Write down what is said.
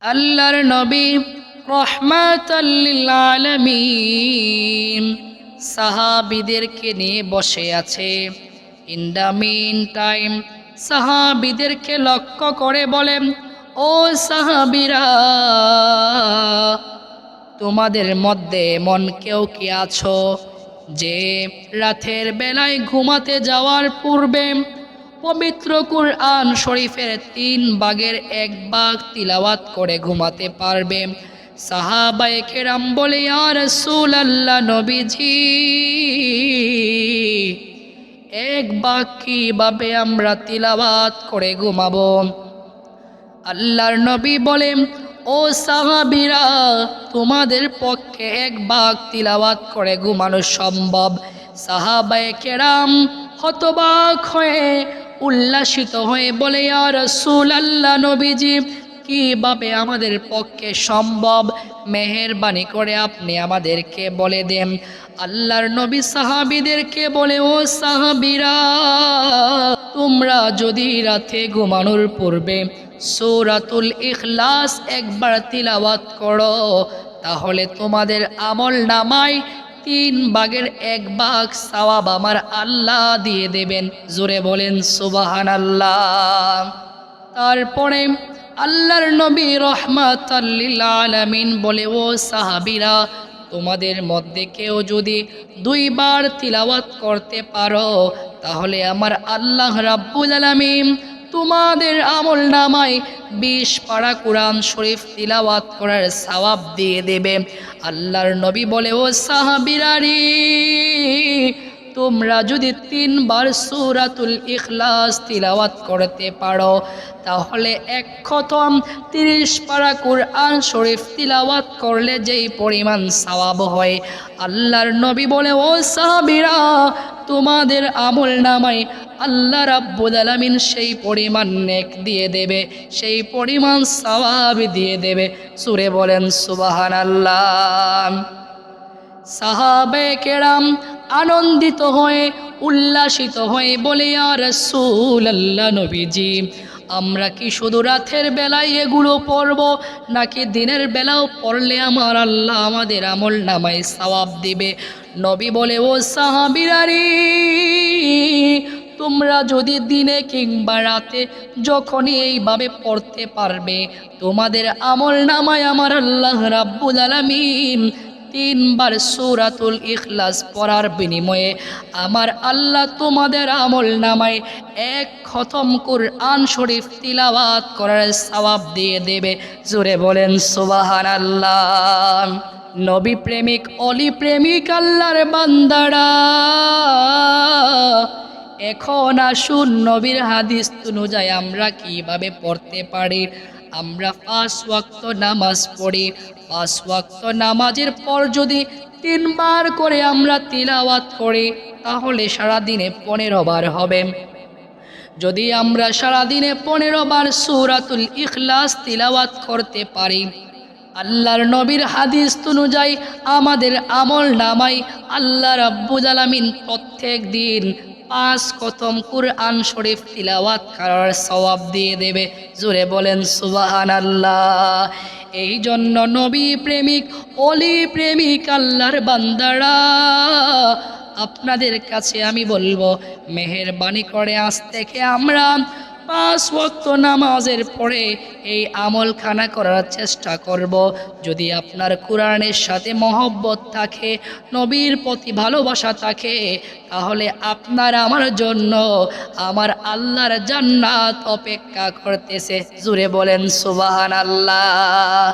আল্লাহর নবী রহমাতাল লিল আলামিন সাহাবীদেরকে নিয়ে বসে আছে। ইন দ্য মিন টাইম সাহাবীদেরকে লক্ষ্য করে বলেন, ও সাহাবীরা, তোমাদের মধ্যে এমন কেউ কি আছো যে রাতের বেলায় ঘুমাতে যাওয়ার পূর্বে পবিত্র কুরআন শরীফের 3 ভাগের 1 ভাগ তিলাওয়াত করে ঘুমাতে পারবে? সাহাবায়ে কেরাম বলে, ইয়া রাসূলুল্লাহ, নবীজি, 1 ভাগ কিভাবে আমরা তিলাওয়াত করে ঘুমাবো? আল্লাহর নবী বলেন, ও সাহাবীরা, তোমাদের পক্ষে 1 ভাগ তিলাওয়াত করে ঘুমানো সম্ভব? সাহাবায়ে কেরাম হতবাক হয়ে উল্লাসিত হয়ে বলে, ইয়া রাসূলুল্লাহ, নবীজি, কিভাবে আমাদের পক্ষে সম্ভব? মেহেরবানি করে আপনি আমাদেরকে বলে দেন। আল্লাহর নবী সাহাবীদেরকে বলে, ও সাহাবীরা, তোমরা যদি রাতে ঘুমানোর পূর্বে সূরাতুল ইখলাস 1 বার তিলাওয়াত করো, তাহলে তোমাদের আমল নামায় 3 ভাগের 1 ভাগ সওয়াব আমার আল্লাহ দিয়ে দেবেন। জোরে বলেন সুবহানাল্লাহ। তারপরে আল্লাহর নবী রহমাতাল লিল আলামিন বলে, ও সাহাবীরা, তোমাদের মধ্যে কেউ যদি 2 বার তিলাওয়াত করতে পারো, তাহলে আমার আল্লাহ রাব্বুল আলামিন তোমাদের আমল নামায় 20 পারা কোরআন শরীফ তিলাওয়াত করার সওয়াব দিয়ে দেবে। আল্লাহর নবী বলে, ও সাহাবীরা রে, তোমরা যদি 3 বার সূরাতুল ইখলাস তিলাওয়াত করতে পারো, তাহলে 1 খতম 30 পারা কোরআন শরীফ তিলাওয়াত করলে যেই পরিমাণ সওয়াব হয়, আল্লাহর নবী বলে, ও সাহাবীরা, তোমাদের আমল নামায় আল্লাহ রাব্বুল আলামিন সেই পরিমাণ নেক দিয়ে দেবে, সেই পরিমাণ সওয়াব দিয়ে দেবে। সূরে বলেন সুবহানাল্লাহ। সাহাবায়ে কেরাম আনন্দিত হয়ে উল্লাসিত হয়ে বলে, ইয়া রাসূলুল্লাহ, নবীজি, আমরা কি শুধু রাতের বেলায় এগুলো পড়ব, নাকি দিনের বেলাও পড়লে আমার আল্লাহ আমাদের আমল নামায় সওয়াব দিবে? নবী বলে, ও সাহাবীরা রে, তোমরা যদি দিনে কিংবা রাতে যখনই এইভাবে পড়তে পারবে, তোমাদের আমল নামায় আমার আল্লাহ রাব্বুল আলামিন 3 বার সূরাতুল ইখলাস পড়ার বিনিময়ে আমার আল্লাহ তোমাদের আমল নামায় 1 খতম কুরআন শরীফ তিলাওয়াত করার সওয়াব দিয়ে দেবে। জোরে বলেন সুবহানাল্লাহ। নবী প্রেমিক, অলি প্রেমিক আল্লাহর বান্দারা, এখন আসুন নবীর হাদিস অনুযায়ী আমরা কিভাবে পড়তে পারি। আমরা 5 ওয়াক্ত নামাজ পড়ি। 5 ওয়াক্ত নামাজের পর যদি 3 বার করে আমরা তিলাওয়াত করি, তাহলে সারাদিনে 15 বার হবে। যদি আমরা সারাদিনে 15 বার সূরাতুল ইখলাস তিলাওয়াত করতে পারি, আল্লাহর নবীর হাদিস অনুযায়ী আমাদের আমল নামায় আল্লাহ রাব্বুল আলামিন প্রত্যেক দিন 5 খতম কুরআন শরীফ তিলাওয়াত করার সওয়াব দিয়ে দেবে। জোরে বলেন সুবহানাল্লাহ। এই জন্য নবী প্রেমিক, অলি প্রেমিক আল্লাহর বান্দারা, আপনাদের কাছে আমি বলবো, মেহেরবানি করে আজ থেকে আমরা 5 ওয়াক্ত নামাজের পরে এই আমলখানা করার চেষ্টা করব। যদি আপনার কোরআনের সাথে মহব্বত থাকে, নবীর প্রতি ভালোবাসা থাকে, তাহলে আপনার আমার জন্য আমার আল্লাহর জান্নাত অপেক্ষা করতেছে। জোরে বলেন সুবহানাল্লাহ।